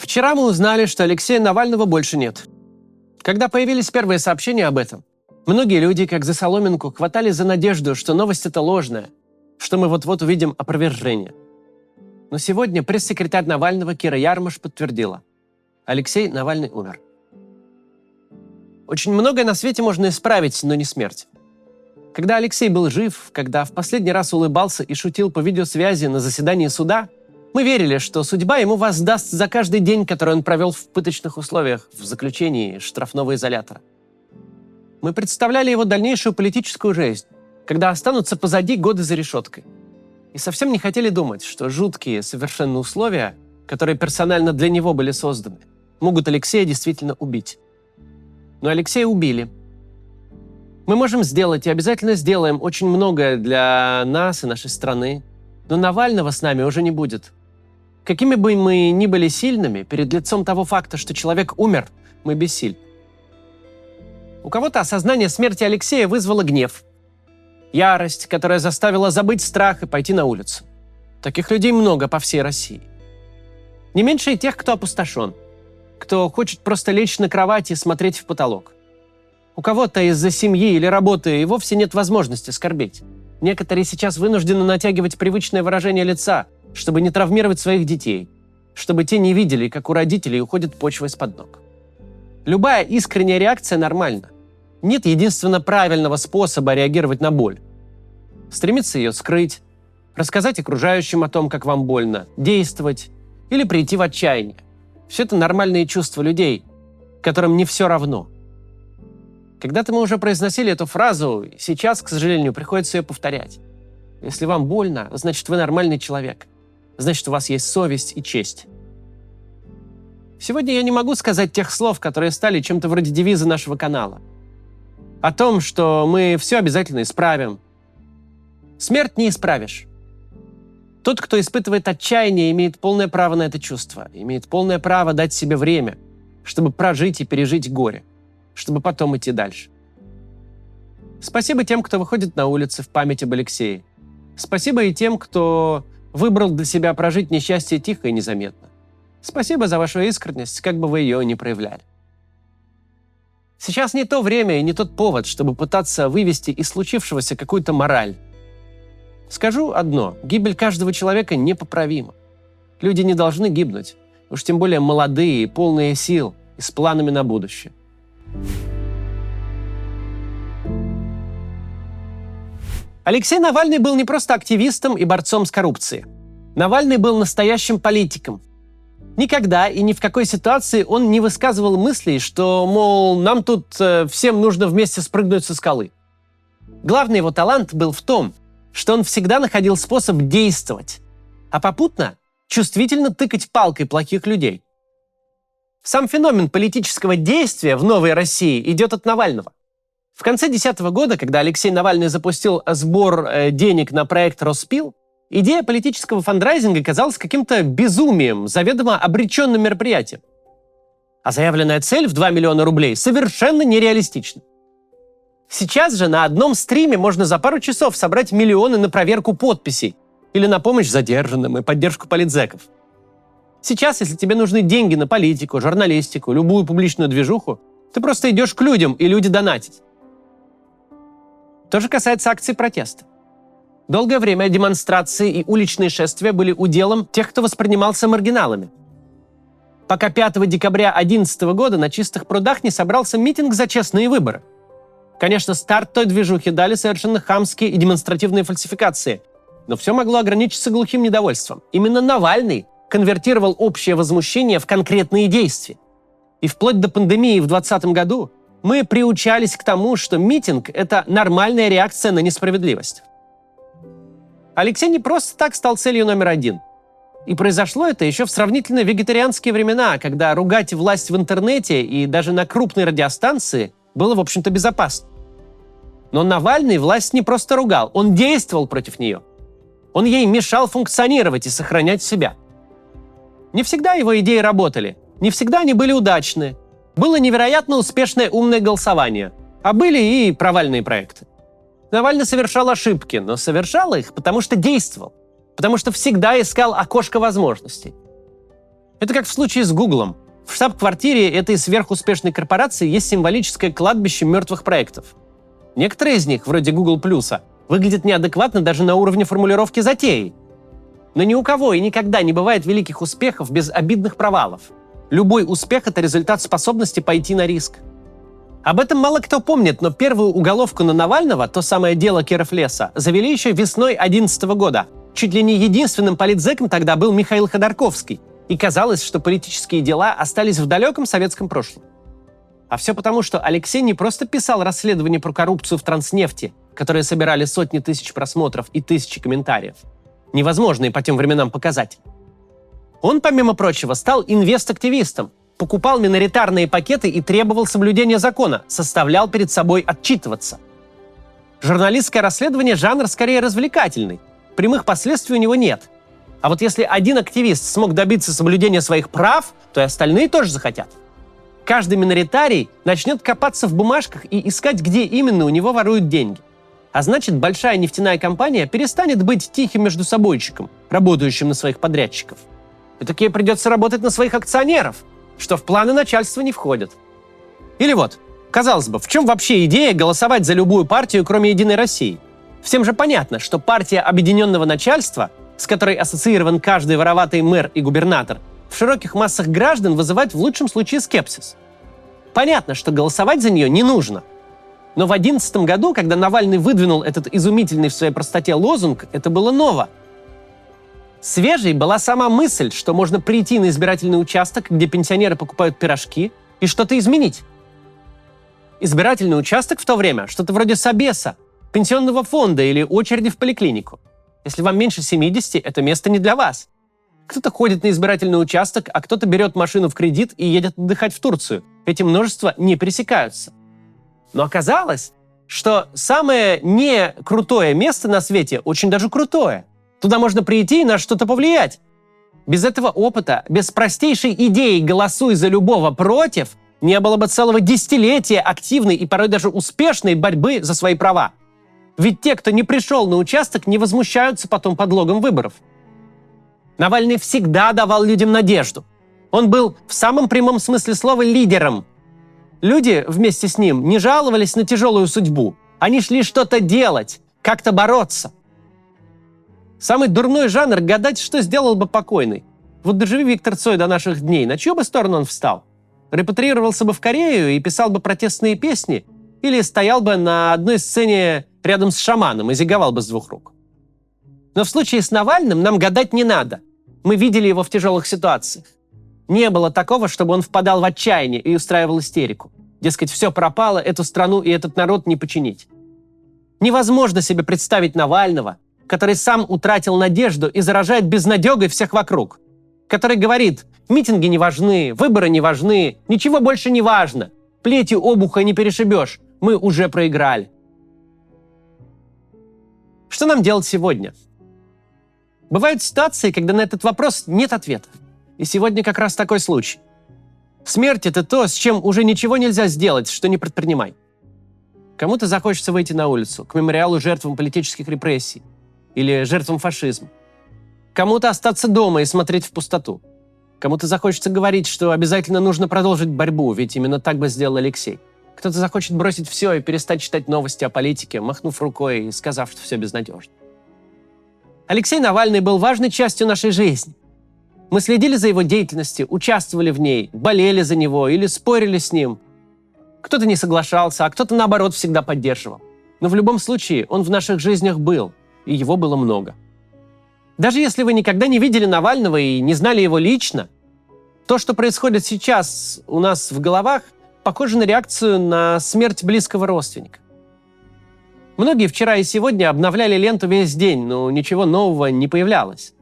Вчера мы узнали, что Алексея Навального больше нет. Когда появились первые сообщения об этом, многие люди, как за соломинку, хватали за надежду, что новость эта ложная, что мы вот-вот увидим опровержение. Но сегодня пресс-секретарь Навального Кира Ярмаш подтвердила: Алексей Навальный умер. Очень многое на свете можно исправить, но не смерть. Когда Алексей был жив, когда в последний раз улыбался и шутил по видеосвязи на заседании суда, мы верили, что судьба ему воздаст за каждый день, который он провел в пыточных условиях, в заключении штрафного изолятора. Мы представляли его дальнейшую политическую жизнь, когда останутся позади годы за решеткой. И совсем не хотели думать, что жуткие совершенно условия, которые персонально для него были созданы, могут Алексея действительно убить. Но Алексея убили. Мы можем сделать и обязательно сделаем очень многое для нас и нашей страны, но Навального с нами уже не будет. Какими бы мы ни были сильными, перед лицом того факта, что человек умер, мы бессильны. У кого-то осознание смерти Алексея вызвало гнев, ярость, которая заставила забыть страх и пойти на улицу. Таких людей много по всей России. Не меньше и тех, кто опустошен, кто хочет просто лечь на кровати и смотреть в потолок. У кого-то из-за семьи или работы и вовсе нет возможности скорбеть. Некоторые сейчас вынуждены натягивать привычное выражение лица, чтобы не травмировать своих детей, чтобы те не видели, как у родителей уходит почва из-под ног. Любая искренняя реакция нормальна. Нет единственно правильного способа реагировать на боль. Стремиться ее скрыть, рассказать окружающим о том, как вам больно, действовать или прийти в отчаяние. Все это нормальные чувства людей, которым не все равно. Когда-то мы уже произносили эту фразу, и сейчас, к сожалению, приходится ее повторять. Если вам больно, значит, вы нормальный человек. Значит, у вас есть совесть и честь. Сегодня я не могу сказать тех слов, которые стали чем-то вроде девиза нашего канала. О том, что мы все обязательно исправим. Смерть не исправишь. Тот, кто испытывает отчаяние, имеет полное право на это чувство, имеет полное право дать себе время, чтобы прожить и пережить горе, чтобы потом идти дальше. Спасибо тем, кто выходит на улицы в память об Алексее. Спасибо и тем, кто выбрал для себя прожить несчастье тихо и незаметно. Спасибо за вашу искренность, как бы вы ее ни проявляли. Сейчас не то время и не тот повод, чтобы пытаться вывести из случившегося какую-то мораль. Скажу одно: гибель каждого человека непоправима. Люди не должны гибнуть, уж тем более молодые, полные сил и с планами на будущее. Алексей Навальный был не просто активистом и борцом с коррупцией. Навальный был настоящим политиком. Никогда и ни в какой ситуации он не высказывал мыслей, что, мол, нам тут всем нужно вместе спрыгнуть со скалы. Главный его талант был в том, что он всегда находил способ действовать, а попутно чувствительно тыкать палкой плохих людей. Сам феномен политического действия в новой России идет от Навального. В конце 2010 года, когда Алексей Навальный запустил сбор денег на проект «Роспил», идея политического фандрайзинга казалась каким-то безумием, заведомо обреченным мероприятием. А заявленная цель в 2 миллиона рублей совершенно нереалистична. Сейчас же на одном стриме можно за пару часов собрать миллионы на проверку подписей или на помощь задержанным и поддержку политзеков. Сейчас, если тебе нужны деньги на политику, журналистику, любую публичную движуху, ты просто идешь к людям, и люди донатят. То же касается акций протеста. Долгое время демонстрации и уличные шествия были уделом тех, кто воспринимался маргиналами. Пока 5 декабря 2011 года на Чистых прудах не собрался митинг за честные выборы. Конечно, старт той движухи дали совершенно хамские и демонстративные фальсификации, но все могло ограничиться глухим недовольством. Именно Навальный конвертировал общее возмущение в конкретные действия. И вплоть до пандемии в 2020 году мы приучались к тому, что митинг – это нормальная реакция на несправедливость. Алексей не просто так стал целью номер один. И произошло это еще в сравнительно вегетарианские времена, когда ругать власть в интернете и даже на крупной радиостанции было, в общем-то, безопасно. Но Навальный власть не просто ругал, он действовал против нее. Он ей мешал функционировать и сохранять себя. Не всегда его идеи работали, не всегда они были удачны. Было невероятно успешное умное голосование, а были и провальные проекты. Навальный совершал ошибки, но совершал их, потому что действовал, потому что всегда искал окошко возможностей. Это как в случае с Гуглом. В штаб-квартире этой сверхуспешной корпорации есть символическое кладбище мертвых проектов. Некоторые из них, вроде Google+, выглядят неадекватно даже на уровне формулировки затеи. Но ни у кого и никогда не бывает великих успехов без обидных провалов. Любой успех – это результат способности пойти на риск. Об этом мало кто помнит, но первую уголовку на Навального, то самое дело Кировлеса, завели еще весной 2011 года. Чуть ли не единственным политзеком тогда был Михаил Ходорковский. И казалось, что политические дела остались в далеком советском прошлом. А все потому, что Алексей не просто писал расследование про коррупцию в Транснефти, которые собирали сотни тысяч просмотров и тысячи комментариев. Невозможные по тем временам показать. Он, помимо прочего, стал инвест-активистом, покупал миноритарные пакеты и требовал соблюдения закона, составлял перед собой отчитываться. Журналистское расследование – жанр скорее развлекательный. Прямых последствий у него нет. А вот если один активист смог добиться соблюдения своих прав, то и остальные тоже захотят. Каждый миноритарий начнет копаться в бумажках и искать, где именно у него воруют деньги. А значит, большая нефтяная компания перестанет быть тихим междусобойчиком, работающим на своих подрядчиков. И таки придется работать на своих акционеров, что в планы начальства не входит. Или вот, казалось бы, в чем вообще идея голосовать за любую партию, кроме «Единой России»? Всем же понятно, что партия объединенного начальства, с которой ассоциирован каждый вороватый мэр и губернатор, в широких массах граждан вызывает в лучшем случае скепсис. Понятно, что голосовать за нее не нужно. Но в 2011 году, когда Навальный выдвинул этот изумительный в своей простоте лозунг, это было ново. Свежей была сама мысль, что можно прийти на избирательный участок, где пенсионеры покупают пирожки, и что-то изменить. Избирательный участок в то время – что-то вроде собеса, пенсионного фонда или очереди в поликлинику. Если вам меньше 70, это место не для вас. Кто-то ходит на избирательный участок, а кто-то берет машину в кредит и едет отдыхать в Турцию. Эти множества не пересекаются. Но оказалось, что самое не крутое место на свете очень даже крутое. Туда можно прийти и на что-то повлиять. Без этого опыта, без простейшей идеи «голосуй за любого против» не было бы целого десятилетия активной и порой даже успешной борьбы за свои права. Ведь те, кто не пришел на участок, не возмущаются потом подлогом выборов. Навальный всегда давал людям надежду. Он был в самом прямом смысле слова лидером. Люди вместе с ним не жаловались на тяжелую судьбу. Они шли что-то делать, как-то бороться. Самый дурной жанр – гадать, что сделал бы покойный. Вот доживи Виктор Цой до наших дней, на чью бы сторону он встал? Репатриировался бы в Корею и писал бы протестные песни? Или стоял бы на одной сцене рядом с шаманом и зиговал бы с двух рук? Но в случае с Навальным нам гадать не надо. Мы видели его в тяжелых ситуациях. Не было такого, чтобы он впадал в отчаяние и устраивал истерику. Дескать, все пропало, эту страну и этот народ не починить. Невозможно себе представить Навального, который сам утратил надежду и заражает безнадегой всех вокруг. Который говорит, митинги не важны, выборы не важны, ничего больше не важно. Плетью обуха не перешибешь, мы уже проиграли. Что нам делать сегодня? Бывают ситуации, когда на этот вопрос нет ответа. И сегодня как раз такой случай. Смерть – это то, с чем уже ничего нельзя сделать, что не предпринимай. Кому-то захочется выйти на улицу, к мемориалу жертвам политических репрессий или жертвам фашизма. Кому-то остаться дома и смотреть в пустоту. Кому-то захочется говорить, что обязательно нужно продолжить борьбу, ведь именно так бы сделал Алексей. Кто-то захочет бросить все и перестать читать новости о политике, махнув рукой и сказав, что все безнадежно. Алексей Навальный был важной частью нашей жизни. Мы следили за его деятельностью, участвовали в ней, болели за него или спорили с ним. Кто-то не соглашался, а кто-то, наоборот, всегда поддерживал. Но в любом случае он в наших жизнях был, и его было много. Даже если вы никогда не видели Навального и не знали его лично, то, что происходит сейчас у нас в головах, похоже на реакцию на смерть близкого родственника. Многие вчера и сегодня обновляли ленту весь день, но ничего нового не появлялось.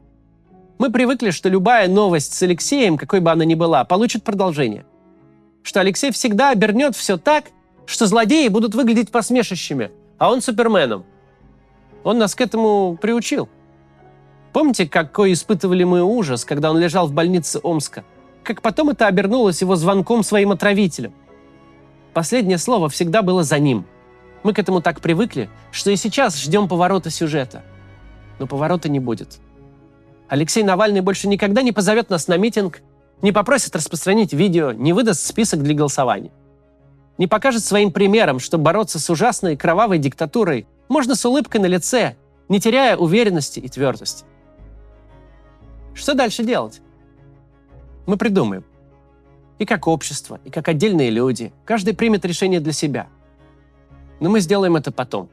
Мы привыкли, что любая новость с Алексеем, какой бы она ни была, получит продолжение. Что Алексей всегда обернет все так, что злодеи будут выглядеть посмешищами, а он суперменом. Он нас к этому приучил. Помните, какой испытывали мы ужас, когда он лежал в больнице Омска? Как потом это обернулось его звонком своим отравителям? Последнее слово всегда было за ним. Мы к этому так привыкли, что и сейчас ждем поворота сюжета. Но поворота не будет. Алексей Навальный больше никогда не позовет нас на митинг Не попросит распространить видео, не выдаст список для голосования. Не покажет своим примером, что бороться с ужасной кровавой диктатурой можно с улыбкой на лице, не теряя уверенности и твердости. Что дальше делать? Мы придумаем. И как общество, и как отдельные люди. Каждый примет решение для себя. Но мы сделаем это потом.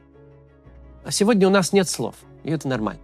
А сегодня у нас нет слов, и это нормально.